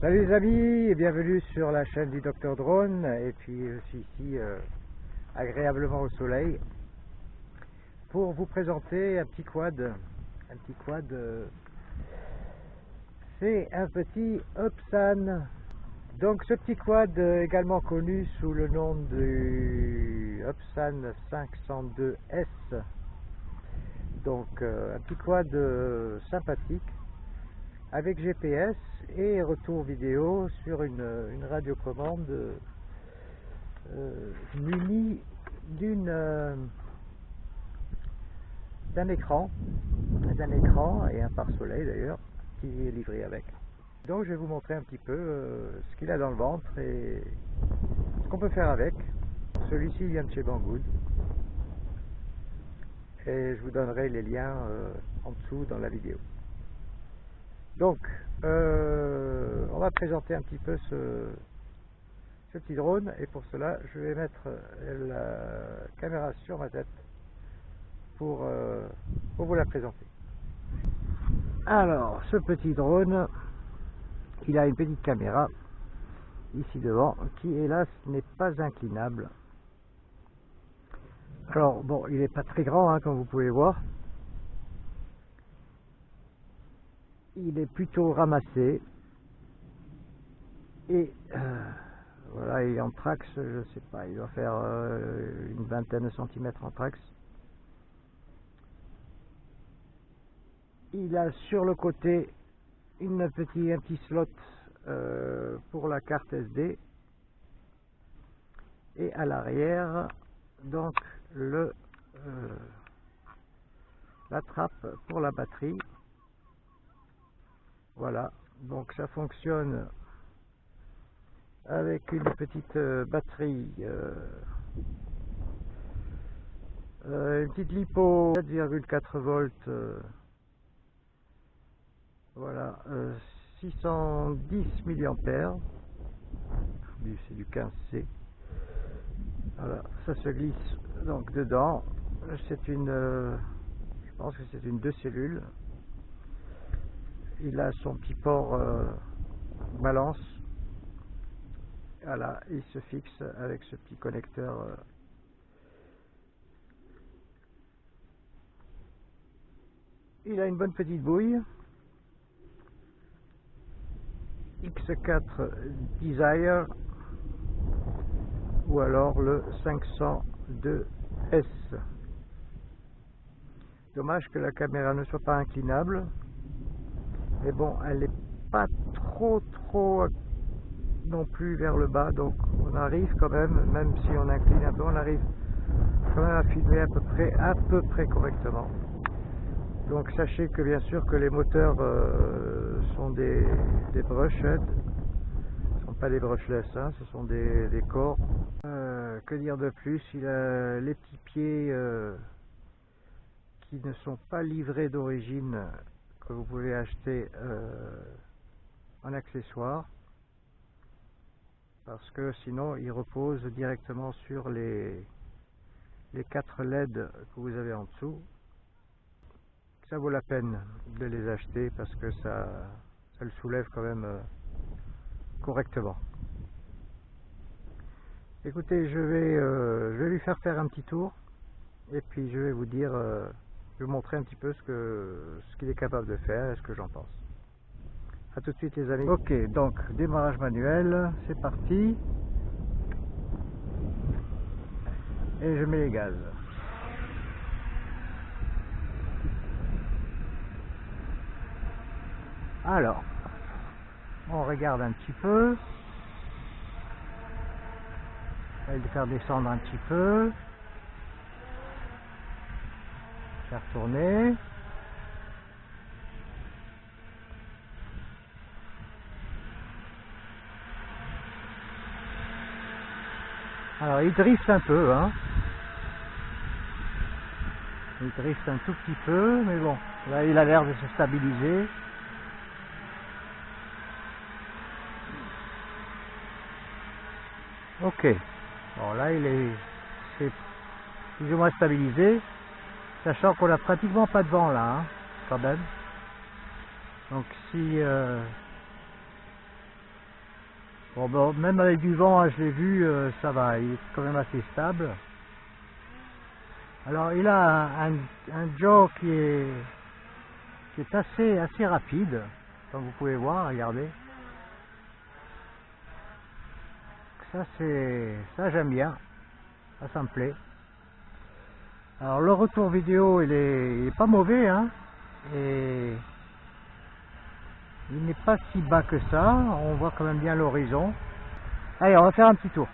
Salut les amis et bienvenue sur la chaîne du Docteur Drone. Et puis je suis ici agréablement au soleil pour vous présenter un petit quad. C'est un petit Upsan. Donc ce petit quad également connu sous le nom du Upsan 502S. Donc un petit quad sympathique avec GPS et retour vidéo sur une radiocommande munie d'un écran et un pare-soleil d'ailleurs qui est livré avec. Donc je vais vous montrer un petit peu ce qu'il a dans le ventre et ce qu'on peut faire avec. Celui-ci vient de chez Banggood et je vous donnerai les liens en dessous dans la vidéo. Donc, on va présenter un petit peu ce petit drone et pour cela, je vais mettre la caméra sur ma tête pour vous la présenter. Alors, ce petit drone, il a une petite caméra ici devant qui, hélas, n'est pas inclinable. Alors, bon, il n'est pas très grand, hein, comme vous pouvez voir. Il est plutôt ramassé et voilà, il est en trax, je sais pas, il doit faire une vingtaine de centimètres en trax. Il a sur le côté un petit slot pour la carte SD et à l'arrière donc la trappe pour la batterie. Voilà, donc ça fonctionne avec une petite batterie, une petite LiPo 7,4 volts, voilà, 610 mAh, c'est du 15C. Voilà, ça se glisse donc dedans. C'est une, je pense que c'est une 2 cellules. Il a son petit port balance. Voilà, il se fixe avec ce petit connecteur. Il a une bonne petite bouille. X4 Desire ou alors le 502S. Dommage que la caméra ne soit pas inclinable. Mais bon, elle n'est pas trop non plus vers le bas, donc on arrive quand même si on incline un peu, on arrive quand même à filmer à peu près correctement. Donc sachez que bien sûr que les moteurs sont des brushehead, ce ne sont pas des brushless, hein, ce sont des corps. Que dire de plus, il a les petits pieds qui ne sont pas livrés d'origine, que vous pouvez acheter en accessoire, parce que sinon il repose directement sur les 4 LED que vous avez en dessous. Ça vaut la peine de les acheter parce que ça le soulève quand même correctement. Écoutez, je vais lui faire un petit tour et puis je vais vous dire, je vais vous montrer un petit peu ce qu'il est capable de faire et ce que j'en pense. A tout de suite les amis. Ok, donc démarrage manuel, c'est parti. Et je mets les gaz. Alors, on regarde un petit peu. On va le faire descendre un petit peu. Faire tourner. Alors il drift un peu, hein. Il drift un tout petit peu, mais bon, là il a l'air de se stabiliser. Ok, bon là c'est plus ou moins stabilisé, sachant qu'on n'a pratiquement pas de vent là, hein, quand même. Donc si Bon, même avec du vent, hein, je l'ai vu, ça va, il est quand même assez stable. Alors il a un jaw qui est assez rapide, comme vous pouvez voir, regardez. Ça j'aime bien, ça me plaît. Alors le retour vidéo il est pas mauvais, hein, et il n'est pas si bas que ça, on voit quand même bien l'horizon. Allez, on va faire un petit tour.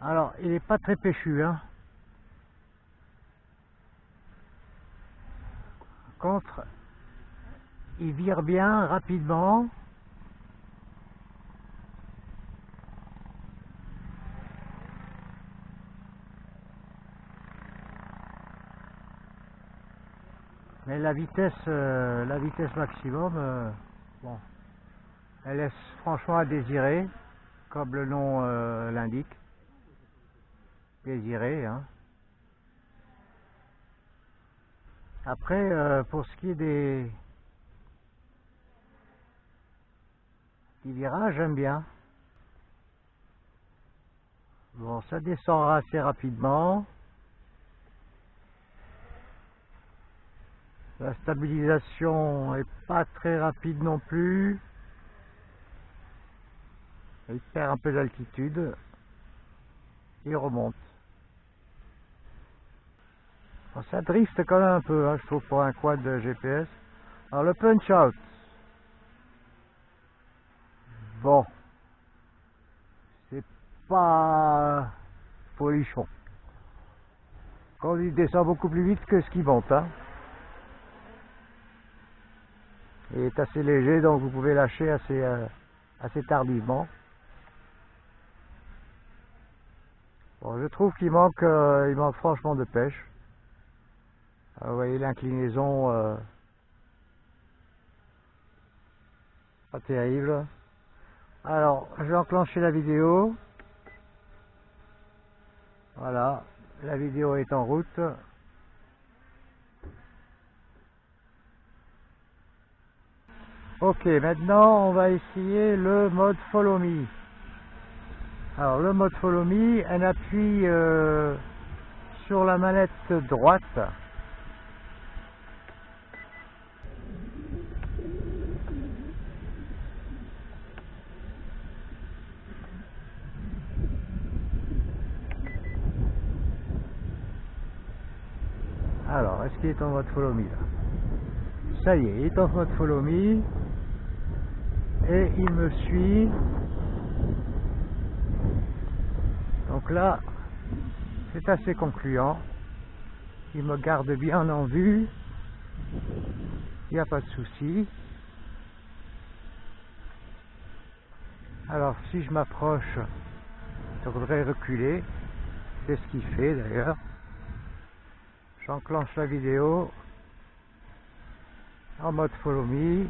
Alors, il n'est pas très péchu, hein. Par contre, il vire bien rapidement. Mais la vitesse maximum, bon, elle laisse franchement à désirer, comme le nom l'indique. Désiré, hein. Après, pour ce qui est des virages, j'aime bien. Bon, ça descend assez rapidement. La stabilisation est pas très rapide non plus. Il perd un peu d'altitude. Il remonte. Bon, ça drift quand même un peu, hein, je trouve, pour un quad de GPS. Alors le punch out. Bon. C'est pas folichon. Quand il descend beaucoup plus vite que ce qui monte, hein. Il est assez léger, donc vous pouvez lâcher assez tardivement. Bon, je trouve qu'il manque franchement de pêche. Vous voyez l'inclinaison, pas terrible. Alors, je vais enclencher la vidéo. Voilà, la vidéo est en route. Ok, maintenant on va essayer le mode Follow Me. Alors le mode Follow Me, un appui sur la manette droite. Alors, est-ce qu'il est en mode Follow Me là? Ça y est, il est en mode Follow Me. Et il me suit. Donc là, c'est assez concluant. Il me garde bien en vue. Il n'y a pas de souci. Alors si je m'approche, je voudrais reculer. C'est ce qu'il fait d'ailleurs. J'enclenche la vidéo en mode Follow Me.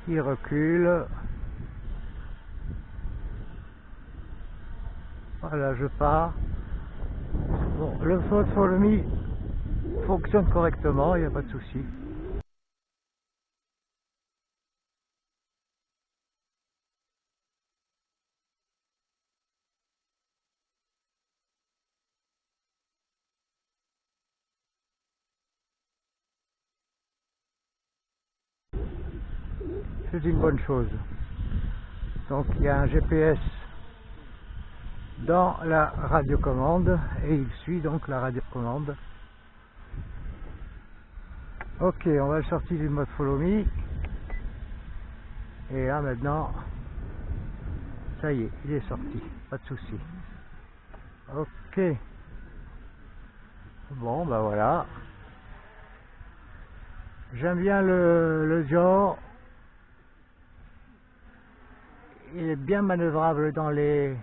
Il recule. Voilà, je pars. Bon, le mode Follow Me fonctionne correctement, il n'y a pas de souci. C'est une bonne chose. Donc il y a un GPS dans la radiocommande et il suit donc la radiocommande. Ok, on va le sortir du mode Follow Me. Et là maintenant, ça y est, il est sorti, pas de souci. Ok. Bon, bah voilà. J'aime bien le genre. Il est bien manœuvrable dans les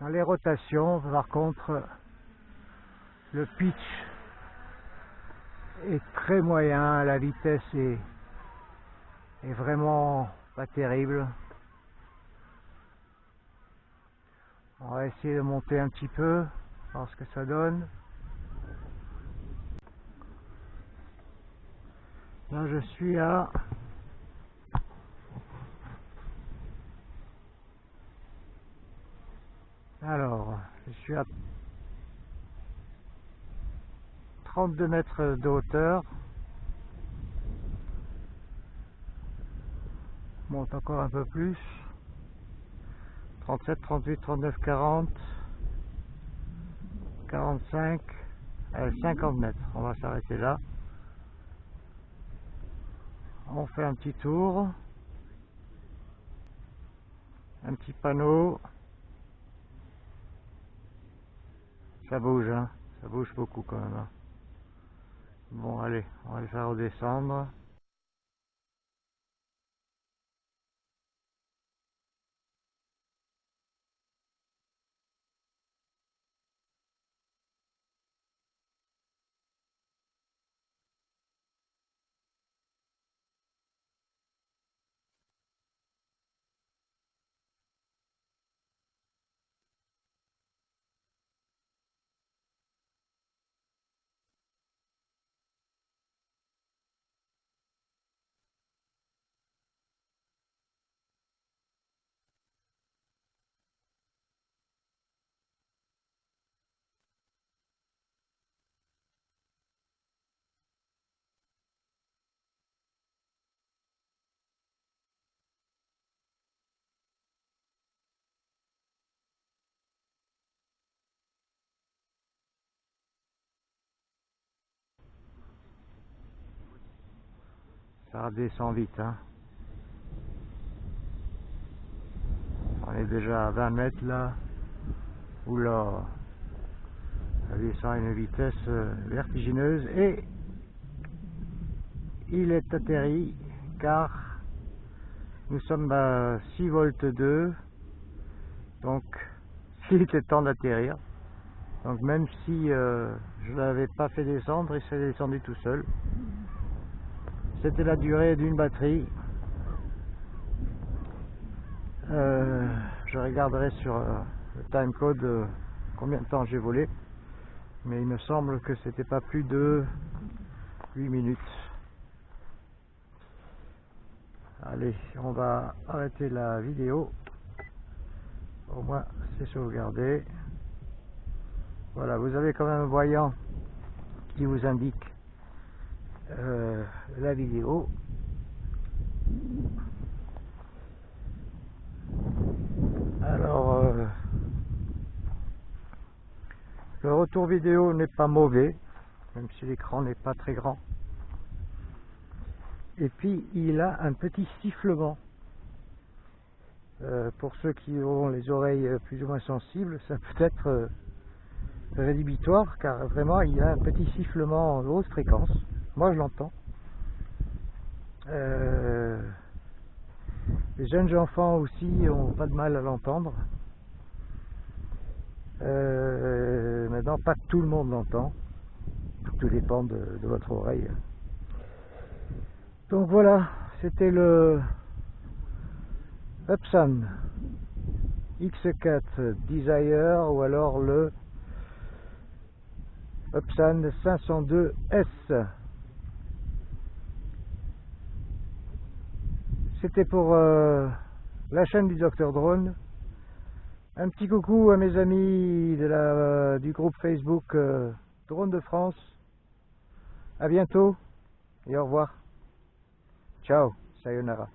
rotations. Par contre, le pitch est très moyen, la vitesse est vraiment pas terrible. On va essayer de monter un petit peu, voir ce que ça donne. Là je suis à je suis à 32 mètres de hauteur. Monte encore un peu plus. 37, 38, 39, 40, 45, 50 mètres. On va s'arrêter là. On fait un petit tour. Un petit panneau. Ça bouge, hein. Ça bouge beaucoup quand même. Hein. Bon, allez, on va le faire redescendre. Ça redescend vite, hein. On est déjà à 20 mètres là. Oula, ça descend à une vitesse vertigineuse et il est atterri car nous sommes à 6 volts 2, donc il était temps d'atterrir. Donc même si je ne l'avais pas fait descendre, il s'est descendu tout seul. C'était la durée d'une batterie. Je regarderai sur le timecode combien de temps j'ai volé, mais il me semble que c'était pas plus de 8 minutes. Allez, on va arrêter la vidéo. Au moins c'est sauvegardé. Voilà, vous avez quand même un voyant qui vous indique la vidéo. Alors, le retour vidéo n'est pas mauvais, même si l'écran n'est pas très grand. Et puis, il a un petit sifflement. Pour ceux qui ont les oreilles plus ou moins sensibles, ça peut être rédhibitoire, car vraiment, il y a un petit sifflement en haute fréquence. Moi, je l'entends. Les jeunes enfants aussi n'ont pas de mal à l'entendre. Maintenant, pas tout le monde l'entend. Tout dépend de votre oreille. Donc voilà, c'était le Epson X4 Desire ou alors le Epson 502S. C'était pour la chaîne du Dr Drone. Un petit coucou à mes amis du groupe Facebook Drone de France. À bientôt et au revoir. Ciao, sayonara.